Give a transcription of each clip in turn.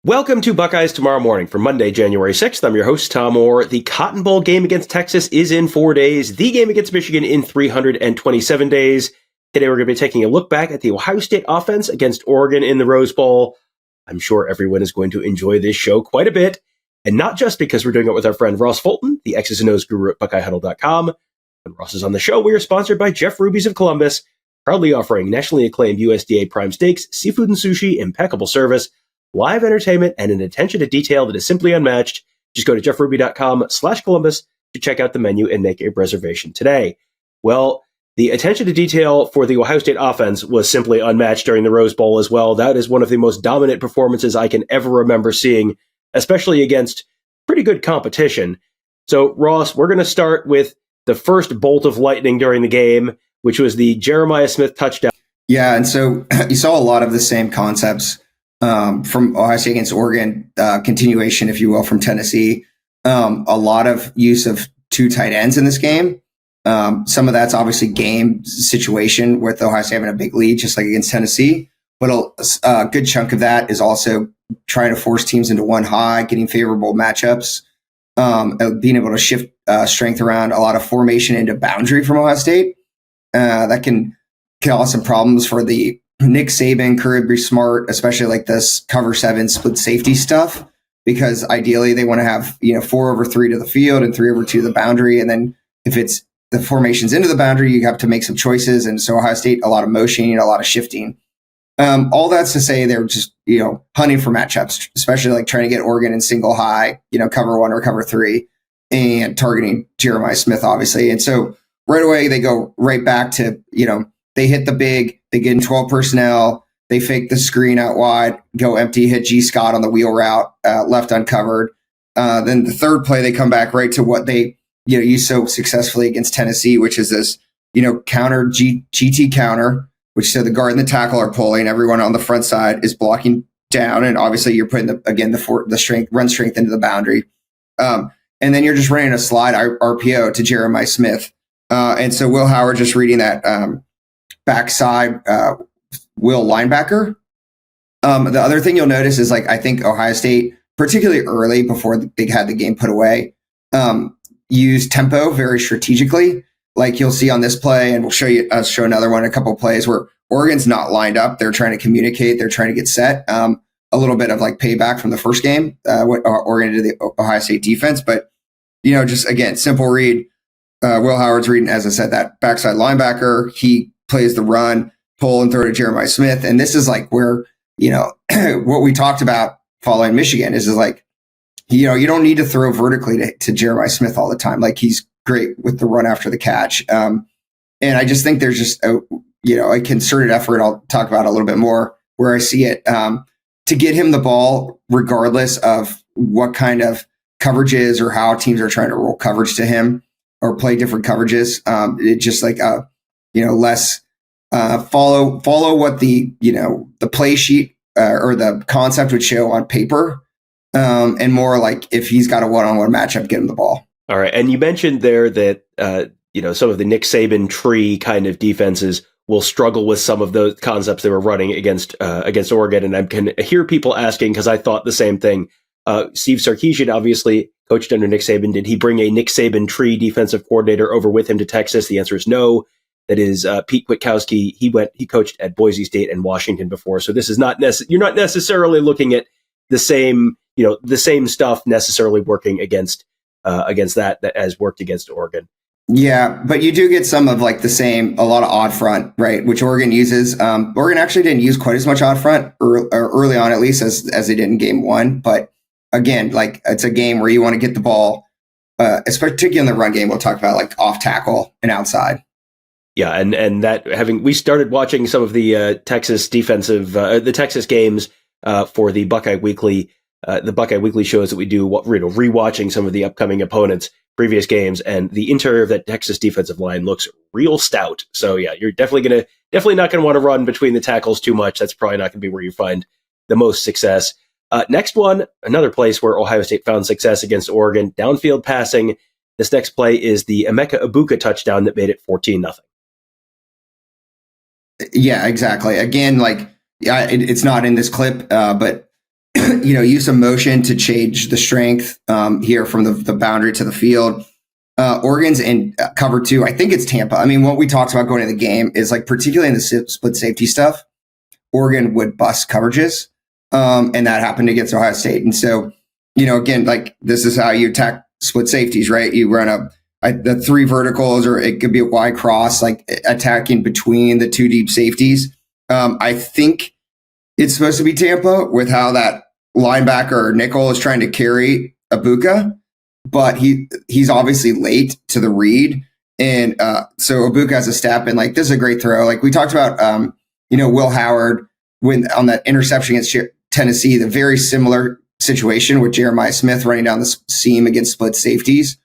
Welcome to Buckeyes Tomorrow Morning for Monday, January 6th. I'm your host, Tom Orr. The Cotton Bowl game against Texas is in 4 days. The game against Michigan in 327 days. Today we're going to be taking a look back at the Ohio State offense against Oregon in the Rose Bowl. I'm sure everyone is going to enjoy this show quite a bit. And not just because we're doing it with our friend Ross Fulton, the X's and O's guru at BuckeyeHuddle.com. When Ross is on the show, we are sponsored by Jeff Ruby's of Columbus, proudly offering nationally acclaimed USDA prime steaks, seafood and sushi, impeccable service, live entertainment, and an attention to detail that is simply unmatched. Just go to jeffruby.com/Columbus to check out the menu and make a reservation today. Well, the attention to detail for the Ohio State offense was simply unmatched during the Rose Bowl as well. That is one of the most dominant performances I can ever remember seeing, especially against pretty good competition. So, Ross, we're going to start with the first bolt of lightning during the game, which was the Jeremiah Smith touchdown. Yeah, and so you saw a lot of the same concepts from Ohio State against Oregon, continuation, if you will, from Tennessee. A lot of use of two tight ends in this game. Some of that's obviously game situation with Ohio State having a big lead, just like against Tennessee. But a good chunk of that is also trying to force teams into one high, getting favorable matchups, being able to shift strength around, a lot of formation into boundary from Ohio State. That can cause some problems for the Nick Saban, Kirby Smart, especially like this cover 7 split safety stuff, because ideally they want to have 4/3 to the field and 3/2 to the boundary, and then if it's the formations into the boundary, you have to make some choices. And so Ohio State, a lot of motioning, a lot of shifting. All that's to say they're just hunting for matchups, especially like trying to get Oregon in single high, cover 1 or cover 3, and targeting Jeremiah Smith, obviously. And so right away they go right back to they hit the big, they get in 12 personnel, they fake the screen out wide, go empty, hit G. Scott on the wheel route, left uncovered. Then the third play, they come back right to what they used so successfully against Tennessee, which is this counter GT counter, which so the guard and the tackle are pulling, everyone on the front side is blocking down, and obviously you're putting the strength, run strength into the boundary, and then you're just running a slide RPO to Jeremiah Smith, and so Will Howard just reading that backside Will linebacker. The other thing you'll notice is I think Ohio State, particularly early before they had the game put away, used tempo very strategically. Like you'll see on this play, and we'll show another one, a couple of plays where Oregon's not lined up. They're trying to communicate. They're trying to get set. A little bit of payback from the first game, what Oregon did to the Ohio State defense. But, just again, simple read. Will Howard's reading, as I said, that backside linebacker. He plays the run, pull and throw to Jeremiah Smith. And this is where, what we talked about following Michigan is you don't need to throw vertically to Jeremiah Smith all the time. He's great with the run after the catch. And I just think there's just a concerted effort I'll talk about a little bit more where I see it to get him the ball regardless of what kind of coverages or how teams are trying to roll coverage to him or play different coverages. It just less follow what the play sheet or the concept would show on paper, and more if he's got a one-on-one matchup, get him the ball. All right, and you mentioned there that some of the Nick Saban tree kind of defenses will struggle with some of those concepts they were running against Oregon, and I can hear people asking, because I thought the same thing. Steve Sarkisian obviously coached under Nick Saban. Did he bring a Nick Saban tree defensive coordinator over with him to Texas? The answer is no. That is Pete Kwiatkowski. He coached at Boise State and Washington before, so this is you're not necessarily looking at the same stuff necessarily working against that has worked against Oregon. Yeah, but you do get some of a lot of odd front, right, which Oregon uses. Oregon actually didn't use quite as much odd front early on, at least as they did in game 1. But again, it's a game where you want to get the ball, particularly in the run game. We'll talk about off tackle and outside. Yeah, and that we started watching some of the Texas games for the Buckeye Weekly shows that we do, rewatching some of the upcoming opponents' previous games, and the interior of that Texas defensive line looks real stout. So yeah, you're definitely not gonna want to run between the tackles too much. That's probably not gonna be where you find the most success. Next one, another place where Ohio State found success against Oregon, downfield passing. This next play is the Emeka Egbuka touchdown that made it 14-0. Yeah, exactly. Again, it's not in this clip, but use some motion to change the strength here from the boundary to the field. Oregon's in cover 2. I think it's Tampa. I mean, what we talked about going into the game is like, particularly in the split safety stuff, Oregon would bust coverages. And that happened against Ohio State. And so, again, like, this is how you attack split safeties, right? You run the 3 verticals, or it could be a wide cross, like attacking between the 2 deep safeties. I think it's supposed to be Tampa with how that linebacker nickel is trying to carry Egbuka, but he's obviously late to the read. And so Egbuka has a step, and like, this is a great throw. Like we talked about, Will Howard when on that interception against Tennessee, the very similar situation with Jeremiah Smith running down the seam against split safeties.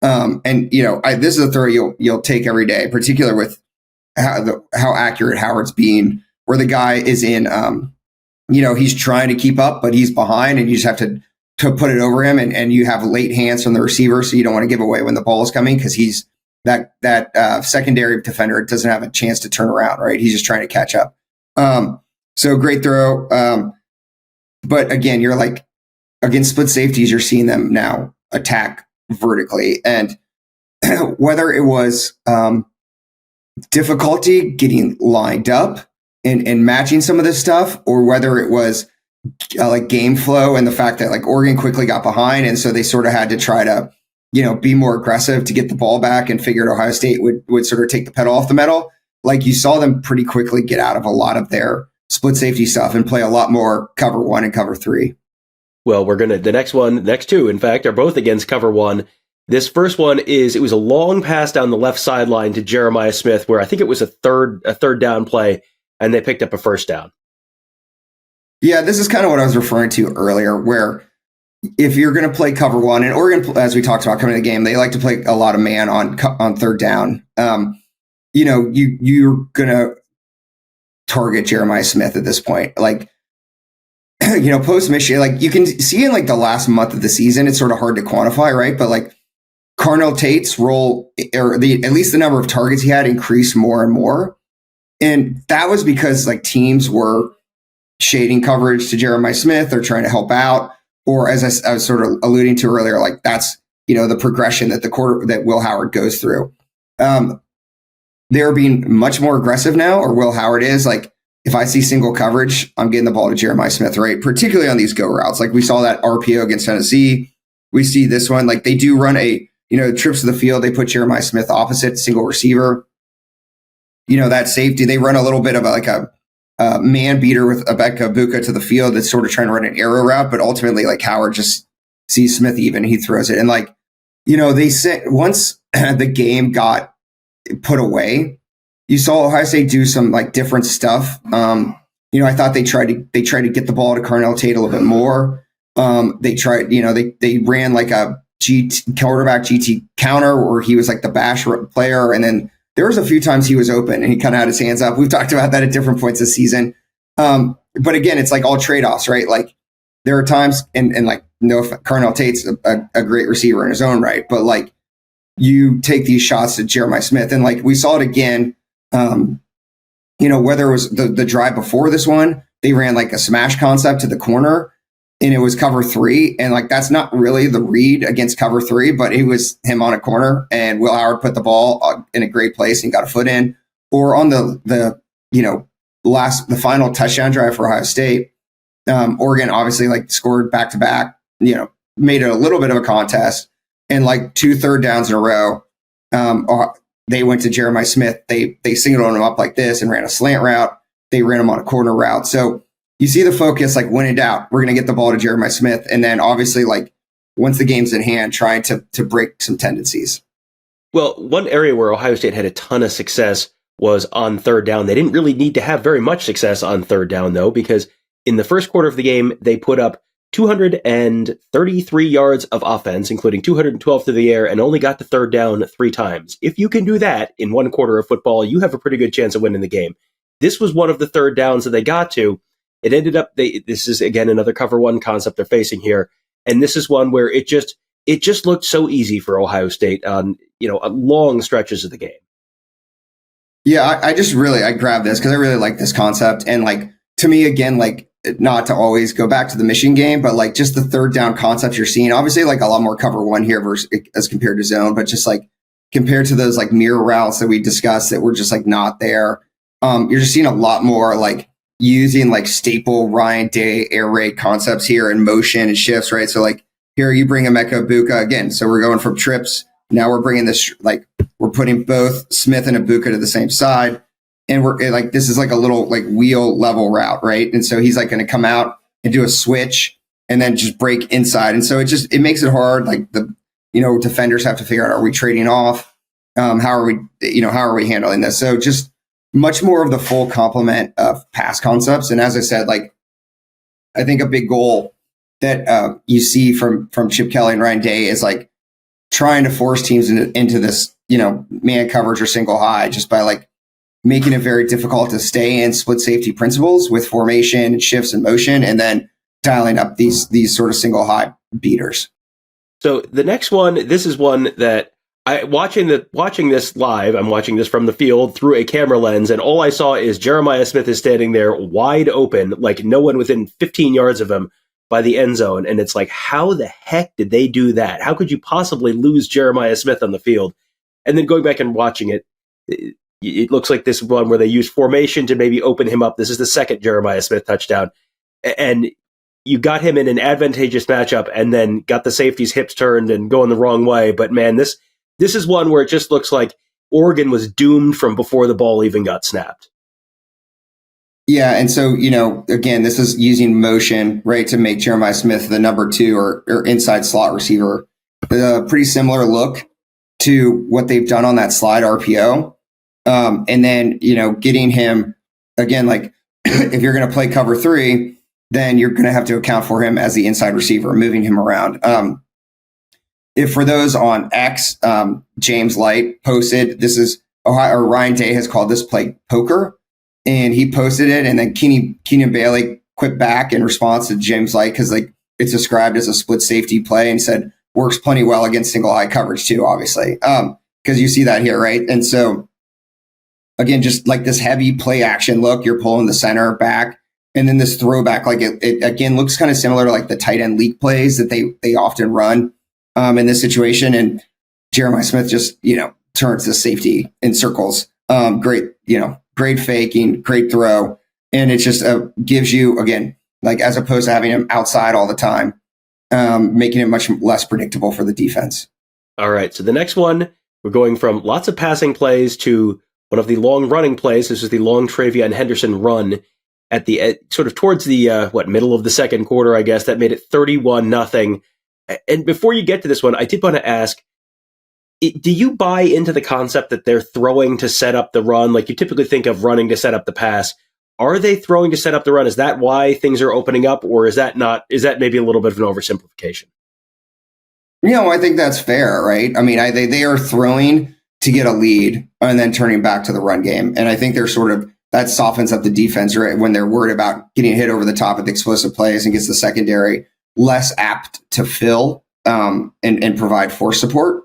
This is a throw you'll take every day, particularly with how accurate Howard's being, where the guy is in, he's trying to keep up, but he's behind, and you just have to put it over him, and you have late hands from the receiver, so you don't want to give away when the ball is coming, because he's that secondary defender doesn't have a chance to turn around, right? He's just trying to catch up. So great throw. But again, you're like, against split safeties, you're seeing them now attack vertically. And whether it was difficulty getting lined up and matching some of this stuff, or whether it was like game flow and the fact that like Oregon quickly got behind, and so they sort of had to try to, be more aggressive to get the ball back, and figured Ohio State would sort of take the pedal off the metal. Like, you saw them pretty quickly get out of a lot of their split safety stuff and play a lot more cover 1 and cover 3. Well, the next two, in fact, are both against cover 1. This first one it was a long pass down the left sideline to Jeremiah Smith, where I think it was a third down play, and they picked up a first down. Yeah, this is kind of what I was referring to earlier, where if you're going to play cover 1, and Oregon, as we talked about coming to the game, they like to play a lot of man on third down. You're going to target Jeremiah Smith at this point. Like, post Michigan, like you can see in like the last month of the season, it's sort of hard to quantify, right? But like Carnell Tate's role, or at least the number of targets he had, increased more and more. And that was because like teams were shading coverage to Jeremiah Smith, or trying to help out, or as I was sort of alluding to earlier, like that's, the progression that that Will Howard goes through. They're being much more aggressive now, or Will Howard is. Like, if I see single coverage, I'm getting the ball to Jeremiah Smith, right? Particularly on these go routes. Like we saw that RPO against Tennessee. We see this one. Like they do run trips to the field. They put Jeremiah Smith opposite single receiver. That safety, they run a little bit of a man beater with Emeka Egbuka to the field that's sort of trying to run an arrow route. But ultimately, like Howard just sees Smith even, he throws it. And like, they said once the game got put away, you saw Ohio State do some like different stuff. I thought they tried to get the ball to Carnell Tate a little bit more. They tried, they ran like a quarterback GT counter where he was like the bash player. And then there was a few times he was open and he kind of had his hands up. We've talked about that at different points this season. But again, it's like all trade-offs, right? Like there are times, and like, Carnell Tate's a great receiver in his own right, but like you take these shots at Jeremiah Smith, and like we saw it again. Whether it was the drive before this one, they ran like a smash concept to the corner, and it was cover 3. And like, that's not really the read against cover 3, but it was him on a corner, and Will Howard put the ball in a great place and got a foot in. Or on the final touchdown drive for Ohio State, Oregon obviously like scored back to back, made it a little bit of a contest, and like 2 third downs in a row. They went to Jeremiah Smith. They singled him up like this and ran a slant route. They ran him on a corner route. So you see the focus, like when in doubt, we're going to get the ball to Jeremiah Smith. And then obviously, like once the game's in hand, trying to break some tendencies. Well, one area where Ohio State had a ton of success was on third down. They didn't really need to have very much success on third down, though, because in the first quarter of the game, they put up 233 yards of offense, including 212 through the air, and only got the third down 3 times. If you can do that in one quarter of football, you have a pretty good chance of winning the game. This was one of the third downs that they got to. It ended up, this is again another cover 1 concept they're facing here, and this is one where it just looked so easy for Ohio State on long stretches of the game. Yeah, I grabbed this because I really like this concept, and like to me again, like not to always go back to the Michigan game, but like just the third down concepts you're seeing, obviously like a lot more cover one here versus as compared to zone, but just like compared to those like mirror routes that we discussed that were just like not there. You're just seeing a lot more like using like staple Ryan Day air raid concepts here in motion and shifts, right? So like here you bring Emeka Egbuka again. So we're going from trips. Now we're bringing this, like we're putting both Smith and Egbuka to the same side. And we're like, this is like a little like wheel level route, right? And so he's like going to come out and do a switch and then just break inside. And so it makes it hard. Like defenders have to figure out, are we trading off? How are we handling this? So just much more of the full complement of pass concepts. And as I said, like, I think a big goal that you see from Chip Kelly and Ryan Day is like trying to force teams into this, man coverage or single high just by like making it very difficult to stay in split safety principles with formation, shifts, and motion, and then dialing up these sort of single high beaters. So the next one, this is one that watching this live, I'm watching this from the field through a camera lens, and all I saw is Jeremiah Smith is standing there wide open, like no one within 15 yards of him by the end zone. And it's like, how the heck did they do that? How could you possibly lose Jeremiah Smith on the field? And then going back and watching it, it looks like this one where they use formation to maybe open him up. This is the second Jeremiah Smith touchdown. And you got him in an advantageous matchup and then got the safety's hips turned and going the wrong way. But man, this is one where it just looks like Oregon was doomed from before the ball even got snapped. Yeah, and so, again, this is using motion, right, to make Jeremiah Smith the number 2 or inside slot receiver. A pretty similar look to what they've done on that slide RPO. And then, getting him, again, like if you're going to play cover 3, then you're going to have to account for him as the inside receiver, moving him around. If for those on X, James Light posted, this is Ohio, or Ryan Day has called this play poker, and he posted it, and then Keenan Bailey quit back in response to James Light because like it's described as a split safety play and said works plenty well against single high coverage too, obviously, because you see that here, right? And so again, just like this heavy play action look, you're pulling the center back, and then this throwback, like it again looks kind of similar to like the tight end leak plays that they often run in this situation. And Jeremiah Smith just, turns the safety in circles. Great faking, great throw. And it just gives you, again, like as opposed to having him outside all the time, making it much less predictable for the defense. All right. So the next one, we're going from lots of passing plays to one of the long running plays. This is the long Travion Henderson run at the sort of towards the middle of the second quarter, I guess. That made it 31-0. And before you get to this one, I did want to ask, do you buy into the concept that they're throwing to set up the run? Like you typically think of running to set up the pass. Are they throwing to set up the run? Is that why things are opening up, or is that not? Is that maybe a little bit of an oversimplification? I think that's fair, right? I mean, they are throwing to get a lead and then turning back to the run game. And I think they're sort of, that softens up the defense, right? When they're worried about getting hit over the top of the explosive plays and gets the secondary less apt to fill and provide force support.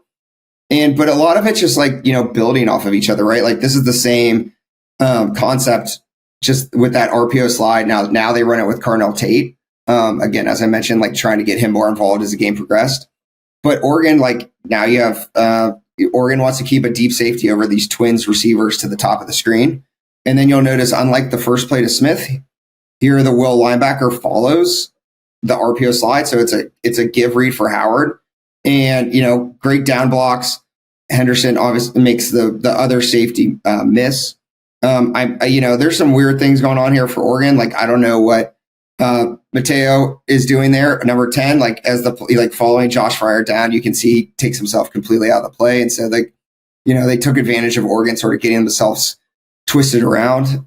But a lot of it's just like, building off of each other, right? Like this is the same concept just with that RPO slide. Now they run it with Carnell Tate. Again, as I mentioned, like trying to get him more involved as the game progressed. But Oregon, like now you have Oregon wants to keep a deep safety over these twins receivers to the top of the screen. And then you'll notice, unlike the first play to Smith, here the will linebacker follows the RPO slide. So it's a give read for Howard. And, great down blocks. Henderson obviously makes the other safety miss. There's some weird things going on here for Oregon. Like, I don't know what Mateo is doing there. Number 10, like as following Josh Fryer down, you can see he takes himself completely out of the play. And so they took advantage of Oregon sort of getting themselves twisted around.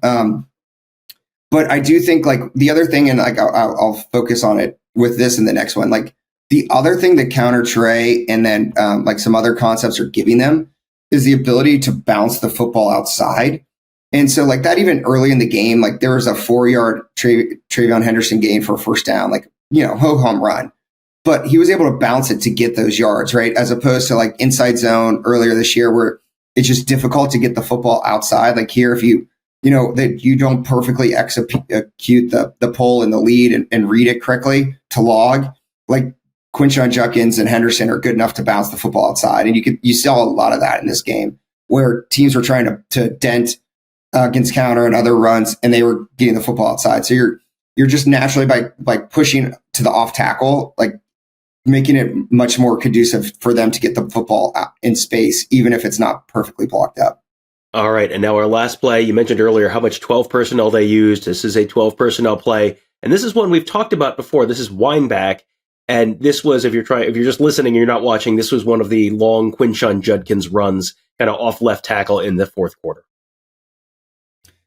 But I do think like the other thing, and like I'll focus on it with this in the next one, like the other thing that counter Trey and then like some other concepts are giving them is the ability to bounce the football outside. And so like that, even early in the game, like there was a 4-yard Travion Henderson gain for a first down, like, ho-hum run. But he was able to bounce it to get those yards, right? As opposed to like inside zone earlier this year where it's just difficult to get the football outside. Like here, if you that you don't perfectly execute the pull and the lead and read it correctly to log. Like Quinshon Judkins and Henderson are good enough to bounce the football outside. And you saw a lot of that in this game where teams were trying to dent against counter and other runs, and they were getting the football outside. So you're just naturally by pushing to the off tackle, like making it much more conducive for them to get the football out in space, even if it's not perfectly blocked up. All right. And now our last play, you mentioned earlier how much 12 personnel they used. This is a 12 personnel play. And this is one we've talked about before. This is wind back. And this was, if you're just listening and you're not watching, this was one of the long Quinshon Judkins runs kind of off left tackle in the fourth quarter.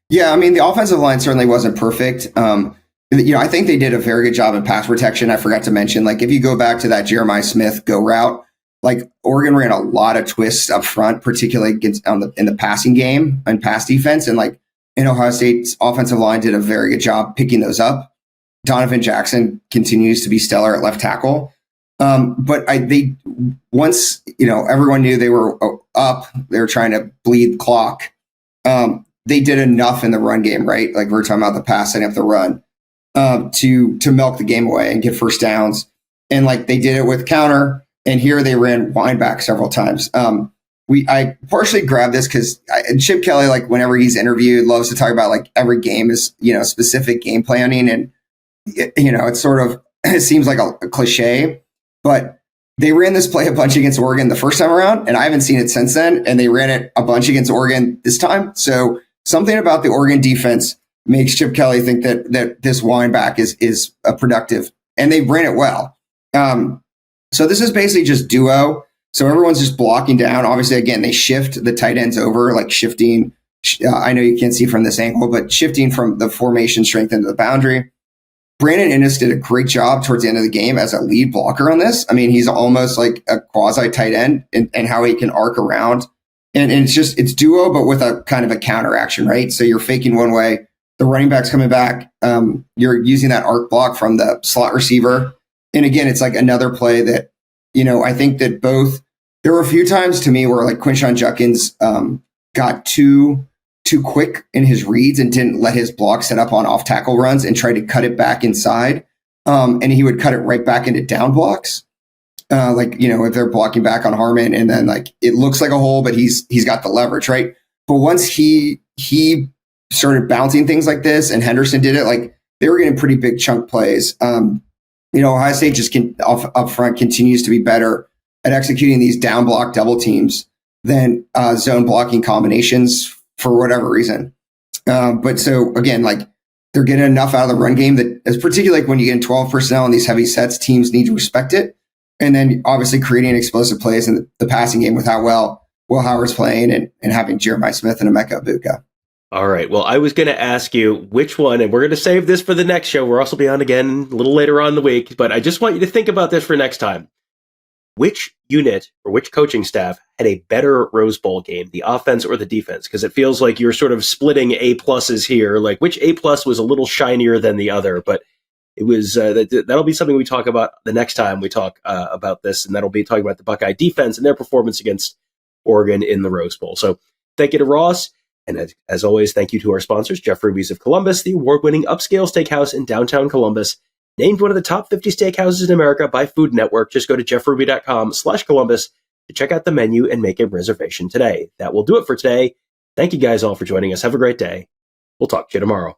Yeah. I mean, the offensive line certainly wasn't perfect. I think they did a very good job in pass protection. I forgot to mention, like, if you go back to that Jeremiah Smith go route, like Oregon ran a lot of twists up front, particularly in the passing game and pass defense. And like in Ohio State's offensive line did a very good job picking those up. Donovan Jackson continues to be stellar at left tackle. But once everyone knew they were up, they were trying to bleed clock. They did enough in the run game, right? Like we're talking about the pass, setting up the run to milk the game away and get first downs. And like they did it with counter. And here they ran wind back several times. I partially grabbed this because Chip Kelly, like whenever he's interviewed, loves to talk about like every game is, specific game planning. And, it's sort of, it seems like a cliche, but they ran this play a bunch against Oregon the first time around, and I haven't seen it since then. And they ran it a bunch against Oregon this time. So something about the Oregon defense makes Chip Kelly think that this wind back is a productive, and they ran it well. So this is basically just duo. So everyone's just blocking down. Obviously, again, they shift the tight ends over, like shifting. I know you can't see from this angle, but shifting from the formation strength into the boundary. Brandon Innes did a great job towards the end of the game as a lead blocker on this. I mean, he's almost like a quasi tight end and how he can arc around. And it's duo, but with a kind of a counter action, right? So you're faking one way, the running back's coming back. You're using that arc block from the slot receiver. And again, it's like another play that, I think that there were a few times to me where like Quinshon Judkins got too quick in his reads and didn't let his block set up on off tackle runs and tried to cut it back inside. And he would cut it right back into down blocks. If they're blocking back on Harmon and then like it looks like a hole, but he's got the leverage, right? But once he started bouncing things like this and Henderson did it, like they were getting pretty big chunk plays. Ohio State just up front continues to be better at executing these down block double teams than zone blocking combinations for whatever reason. But so again, like they're getting enough out of the run game that it's particularly like when you get in 12 personnel in these heavy sets, teams need to respect it. And then obviously creating explosive plays in the passing game with how well Will Howard's playing and having Jeremiah Smith and Emeka Egbuka. All right. Well, I was going to ask you which one, and we're going to save this for the next show. We'll also be on again a little later on in the week, but I just want you to think about this for next time. Which unit or which coaching staff had a better Rose Bowl game, the offense or the defense? Because it feels like you're sort of splitting A pluses here. Like which A plus was a little shinier than the other, but it was that'll be something we talk about the next time we talk about this, and that'll be talking about the Buckeye defense and their performance against Oregon in the Rose Bowl. So thank you to Ross. And as always, thank you to our sponsors, Jeff Ruby's of Columbus, the award-winning upscale steakhouse in downtown Columbus, named one of the top 50 steakhouses in America by Food Network. Just go to jeffruby.com/Columbus to check out the menu and make a reservation today. That will do it for today. Thank you guys all for joining us. Have a great day. We'll talk to you tomorrow.